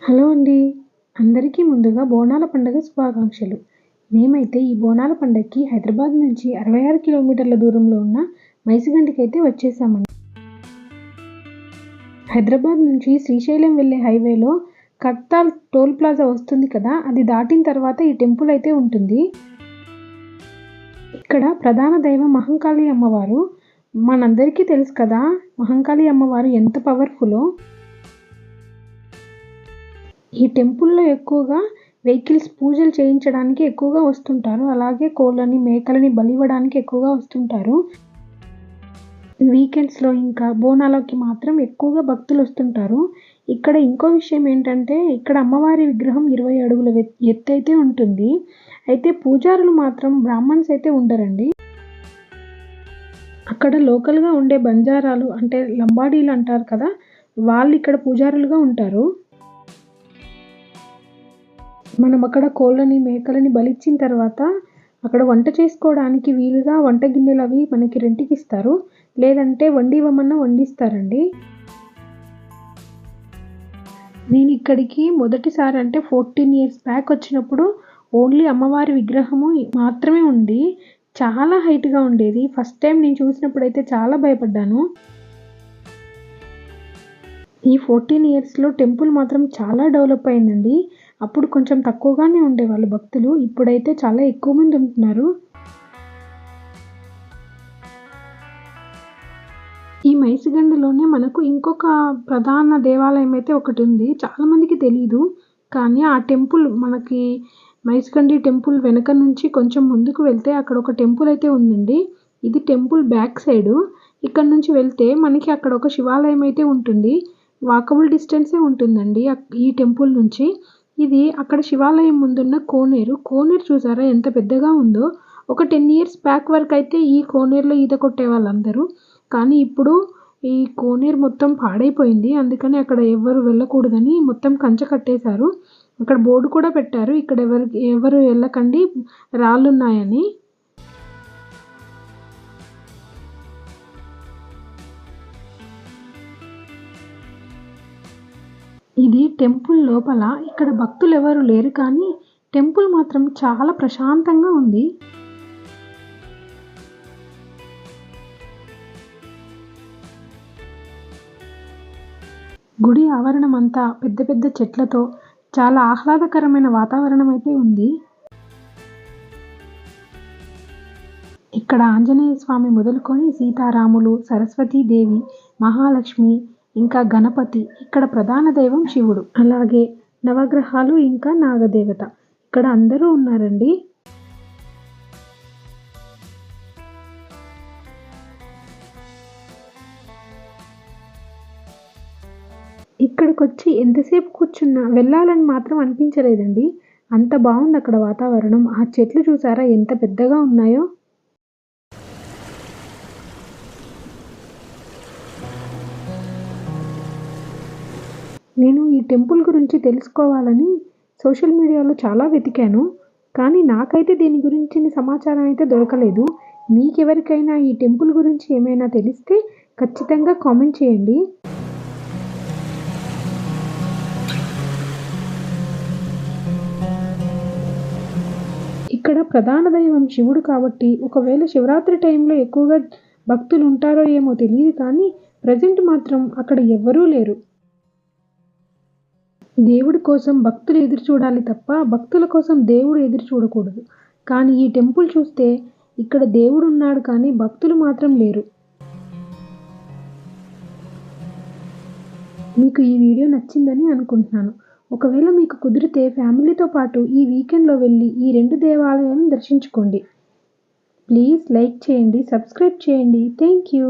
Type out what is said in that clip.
Hello అండి. అందరికీ ముందుగా బోనాల పండుగ శుభాకాంక్షలు. మేమైతే ఈ బోనాల పండగకి హైదరాబాద్ నుంచి 66 కిలోమీటర్ల దూరంలో ఉన్న మైసిగండికైతే వచ్చేసామండి. హైదరాబాద్ నుంచి శ్రీశైలం వెళ్ళే హైవేలో కడ్తాల్ టోల్ ప్లాజా వస్తుంది కదా, అది దాటిన తర్వాత ఈ టెంపుల్ అయితే ఉంటుంది. ఇక్కడ ప్రధాన దైవం మహంకాళి అమ్మవారు. మనందరికీ తెలుసు కదా మహంకాళి అమ్మవారు ఎంత పవర్ఫుల్లో. ఈ టెంపుల్‌లో ఎక్కువగా వెహికల్స్ పూజలు చేయించడానికి ఎక్కువగా వస్తుంటారు. అలాగే కోళ్ళని, మేకలని బలివ్వడానికి ఎక్కువగా వస్తుంటారు. వీకెండ్స్‌లో ఇంకా బోనాలకి మాత్రం ఎక్కువగా భక్తులొస్తుంటారు. ఇక్కడ ఇంకో విషయం ఏంటంటే, ఇక్కడ అమ్మవారి విగ్రహం 20 అడుగుల ఎత్తైతే ఉంటుంది. అయితే పూజారులు మాత్రం బ్రాహ్మణ్స్ అయితే ఉండరండి. అక్కడ లోకల్‌గా ఉండే బంజారాలు అంటే లంబాడీలు అంటారు కదా, వాళ్ళు ఇక్కడ పూజారులుగా ఉంటారు. మనం అక్కడ కోళ్ళని, మేకలని బలిచ్చిన తర్వాత అక్కడ వంట చేసుకోవడానికి వీలుగా వంట గిన్నెలు అవి మనకి రెంట్‌కిస్తారు. లేదంటే వండివ్వమన్నా వండిస్తారండి. నేను ఇక్కడికి మొదటిసారి అంటే 14 ఇయర్స్ బ్యాక్ వచ్చినప్పుడు ఓన్లీ అమ్మవారి విగ్రహము మాత్రమే ఉంది. చాలా హైట్‌గా ఉండేది. ఫస్ట్ టైం నేను చూసినప్పుడైతే చాలా భయపడ్డాను. ఈ 14 ఇయర్స్‌లో టెంపుల్ మాత్రం చాలా డెవలప్ అయిందండి. అప్పుడు కొంచెం తక్కువగానే ఉండేవాళ్ళు భక్తులు. ఇప్పుడైతే చాలా ఎక్కువ మంది ఉంటున్నారు. ఈ మైసిగండిలోనే మనకు ఇంకొక ప్రధాన దేవాలయం అయితే ఒకటుంది. చాలామందికి తెలీదు. కానీ ఆ టెంపుల్ మనకి మైసిగండి టెంపుల్ వెనక నుంచి కొంచెం ముందుకు వెళ్తే అక్కడ ఒక టెంపుల్ అయితే ఉందండి. ఇది టెంపుల్ బ్యాక్ సైడు. ఇక్కడ నుంచి వెళ్తే మనకి అక్కడ ఒక శివాలయం అయితే ఉంటుంది. వాకబుల్ డిస్టెన్సే ఉంటుందండి ఈ టెంపుల్ నుంచి. ఇది అక్కడ శివాలయం ముందున్న కోనేరు. కోనేరు చూసారా ఎంత పెద్దగా ఉందో. ఒక 10 ఇయర్స్ బ్యాక్ వరకైతే ఈ కోనేరులో ఈత కొట్టేవాళ్ళందరూ. కానీ ఇప్పుడు ఈ కోనేరు మొత్తం పాడైపోయింది. అందుకని అక్కడ ఎవ్వరు వెళ్ళకూడదని మొత్తం కంచె కట్టేశారు. అక్కడ బోర్డు కూడా పెట్టారు. ఇక్కడ ఎవరు వెళ్ళకండి, రాళ్ళున్నాయని. ఇది టెంపుల్ లోపల. ఇక్కడ భక్తులెవరు లేరు కానీ టెంపుల్ మాత్రం చాలా ప్రశాంతంగా ఉంది. గుడి ఆవరణమంతా పెద్ద పెద్ద చెట్లతో చాలా ఆహ్లాదకరమైన వాతావరణం అయితే ఉంది. ఇక్కడ ఆంజనేయ స్వామి మొదలుకొని సీతారాములు, సరస్వతీదేవి, మహాలక్ష్మి, ఇంకా గణపతి, ఇక్కడ ప్రధాన దైవం శివుడు, అలాగే నవగ్రహాలు ఇంకా నాగదేవత ఇక్కడ అందరూ ఉన్నారండి. ఇక్కడికొచ్చి ఎంతసేపు కూర్చున్నా వెళ్ళాలని మాత్రం అనిపించలేదండి. అంత బాగుంది అక్కడ వాతావరణం. ఆ చెట్లు చూసారా ఎంత పెద్దగా ఉన్నాయో. నేను ఈ టెంపుల్ గురించి తెలుసుకోవాలని సోషల్ మీడియాలో చాలా వెతికాను. కానీ నాకైతే దీని గురించిన సమాచారం అయితే దొరకలేదు. మీకెవరికైనా ఈ టెంపుల్ గురించి ఏమైనా తెలిస్తే ఖచ్చితంగా కామెంట్ చేయండి. ఇక్కడ ప్రధాన దైవం శివుడు కాబట్టి ఒకవేళ శివరాత్రి టైంలో ఎక్కువగా భక్తులు ఉంటారో ఏమో తెలియదు కానీ ప్రజెంట్ మాత్రం అక్కడ ఎవ్వరూ లేరు. దేవుడి కోసం భక్తులు ఎదురు చూడాలి తప్ప భక్తుల కోసం దేవుడు ఎదురు చూడకూడదు. కానీ ఈ టెంపుల్ చూస్తే ఇక్కడ దేవుడు ఉన్నాడు కానీ భక్తులు మాత్రం లేరు. మీకు ఈ వీడియో నచ్చిందని అనుకుంటున్నాను. ఒకవేళ మీకు కుదిరితే ఫ్యామిలీతో పాటు ఈ వీకెండ్లో వెళ్ళి ఈ 2 దేవాలయాలను దర్శించుకోండి. ప్లీజ్ లైక్ చేయండి, సబ్స్క్రైబ్ చేయండి. Thank you.